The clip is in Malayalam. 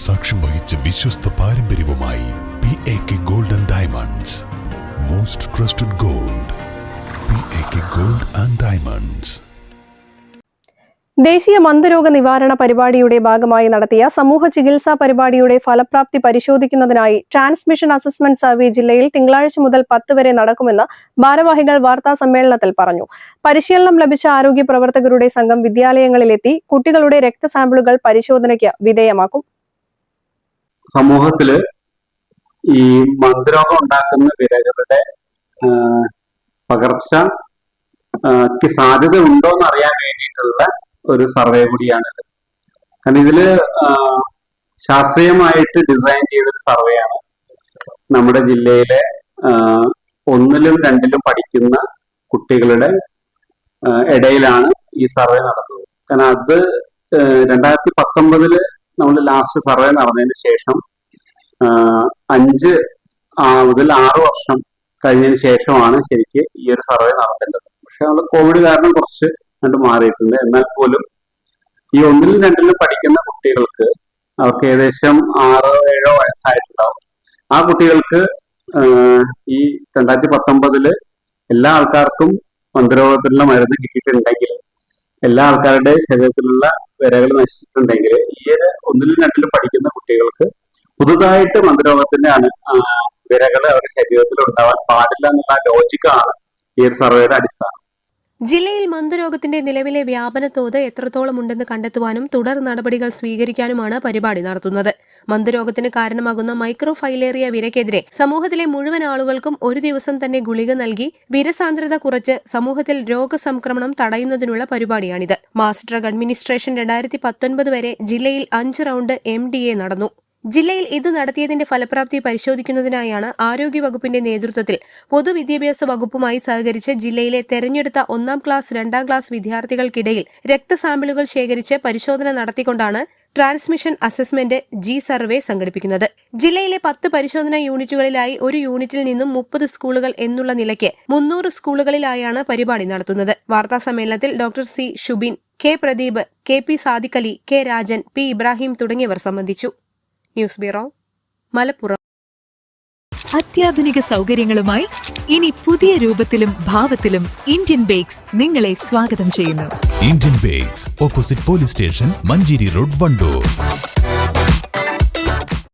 സാക്ഷ്യം വഹിച്ച വിശ്വസ്ത പാരമ്പര്യവുമായി PAK Gold and Diamonds. Most trusted gold. PAK Gold and Diamonds. ദേശീയ മന്ദരോഗ നിവാരണ പരിപാടിയുടെ ഭാഗമായി നടത്തിയ സമൂഹ ചികിത്സാ പരിപാടിയുടെ ഫലപ്രാപ്തി പരിശോധിക്കുന്നതിനായി ട്രാൻസ്മിഷൻ അസസ്മെന്റ് സർവേ ജില്ലയിൽ തിങ്കളാഴ്ച മുതൽ 10 വരെ നടക്കുമെന്ന് ഭാരവാഹികൾ വാർത്താ സമ്മേളനത്തിൽ പറഞ്ഞു. പരിശീലനം ലഭിച്ച ആരോഗ്യ പ്രവർത്തകരുടെ സംഘം വിദ്യാലയങ്ങളിലെത്തി കുട്ടികളുടെ രക്തസാമ്പിളുകൾ പരിശോധനയ്ക്ക് വിധേയമാക്കും. സമൂഹത്തില് ഈ മന്ദരോഗം ഉണ്ടാക്കുന്ന വിരകളുടെ പകർച്ചയ്ക്ക് സാധ്യത ഉണ്ടോ എന്ന് അറിയാൻ വേണ്ടിയിട്ടുള്ള ഒരു സർവേ കൂടിയാണിത്. കാരണം ഇതില് ശാസ്ത്രീയമായിട്ട് ഡിസൈൻ ചെയ്തൊരു സർവേയാണ്. നമ്മുടെ ജില്ലയിലെ 1ലും 2ലും പഠിക്കുന്ന കുട്ടികളുടെ ഇടയിലാണ് ഈ സർവേ നടന്നത്. കാരണം അത് 2019 നമ്മൾ ലാസ്റ്റ് സർവേ നടന്നതിന് ശേഷം 5 മുതൽ 6 വർഷം കഴിഞ്ഞതിന് ശേഷമാണ് ശരിക്ക് ഈ ഒരു സർവേ നടത്തേണ്ടത്. പക്ഷെ നമ്മൾ കോവിഡ് കാരണം കുറച്ച് കണ്ട് മാറിയിട്ടുണ്ട്. എന്നാൽ പോലും ഈ 1ലും 2ലും പഠിക്കുന്ന കുട്ടികൾക്ക് അവർക്ക് ഏകദേശം 6-7 വയസ്സായിട്ടുണ്ടാവും. ആ കുട്ടികൾക്ക് ഈ 2019 എല്ലാ ആൾക്കാർക്കും മന്ദരോഗത്തിനുള്ള മരുന്ന് കിട്ടിയിട്ടുണ്ടെങ്കിൽ, എല്ലാ ആൾക്കാരുടെ ശരീരത്തിലുള്ള വിരകൾ നശിച്ചിട്ടുണ്ടെങ്കിൽ, ഈ 1ലും 2ലും പഠിക്കുന്ന കുട്ടികൾക്ക് പുതുതായിട്ട് മന്ദരോഗത്തിന്റെ വിരകൾ അവരുടെ ശരീരത്തിൽ ഉണ്ടാവാൻ പാടില്ല എന്നുള്ള ലോജിക്കാണ് ഈ ഒരു സർവേയുടെ അടിസ്ഥാനം. ജില്ലയിൽ മന്ദരോഗത്തിന്റെ നിലവിലെ വ്യാപന തോത് എത്രത്തോളം ഉണ്ടെന്ന് കണ്ടെത്തുവാനും തുടർ നടപടികൾ സ്വീകരിക്കാനുമാണ് പരിപാടി നടത്തുന്നത്. മന്ദരോഗത്തിന് കാരണമാകുന്ന മൈക്രോഫൈലേറിയ വിരക്കെതിരെ സമൂഹത്തിലെ മുഴുവൻ ആളുകൾക്കും ഒരു ദിവസം തന്നെ ഗുളിക നൽകി വിരസാന്ദ്രത കുറച്ച് സമൂഹത്തിൽ രോഗസംക്രമണം തടയുന്നതിനുള്ള പരിപാടിയാണിത്. മാസ് ഡ്രഗ് അഡ്മിനിസ്ട്രേഷൻ 2019 വരെ ജില്ലയിൽ 5 റൌണ്ട് MDA നടന്നു. ജില്ലയിൽ ഇത് നടത്തിയതിന്റെ ഫലപ്രാപ്തി പരിശോധിക്കുന്നതിനായാണ് ആരോഗ്യവകുപ്പിന്റെ നേതൃത്വത്തിൽ പൊതുവിദ്യാഭ്യാസ വകുപ്പുമായി സഹകരിച്ച് ജില്ലയിലെ തെരഞ്ഞെടുത്ത 1ാം ക്ലാസ് 2ാം ക്ലാസ് വിദ്യാർത്ഥികൾക്കിടയിൽ രക്തസാമ്പിളുകൾ ശേഖരിച്ച് പരിശോധന നടത്തിക്കൊണ്ടാണ് ട്രാൻസ്മിഷൻ അസസ്മെന്റ് സർവേ സംഘടിപ്പിക്കുന്നത്. ജില്ലയിലെ 10 പരിശോധനാ യൂണിറ്റുകളിലായി ഒരു യൂണിറ്റിൽ നിന്നും 30 സ്കൂളുകൾ എന്നുള്ള നിലയ്ക്ക് 300 സ്കൂളുകളിലായാണ് പരിപാടി നടത്തുന്നത്. വാർത്താ സമ്മേളനത്തിൽ doctor C. Shubin, K. Pradeep, KP Sadiqali, K. Rajan, P. Ibrahim തുടങ്ങിയവർ സംബന്ധിച്ചു. News bureau, Malappuram. അത്യാധുനിക സൗകര്യങ്ങളുമായി ഇനി പുതിയ രൂപത്തിലും ഭാവത്തിലും ഇന്ത്യൻ ബേക്സ് നിങ്ങളെ സ്വാഗതം ചെയ്യുന്നു. Indian bakes, opposite police station, Manjeri road, Wandoor.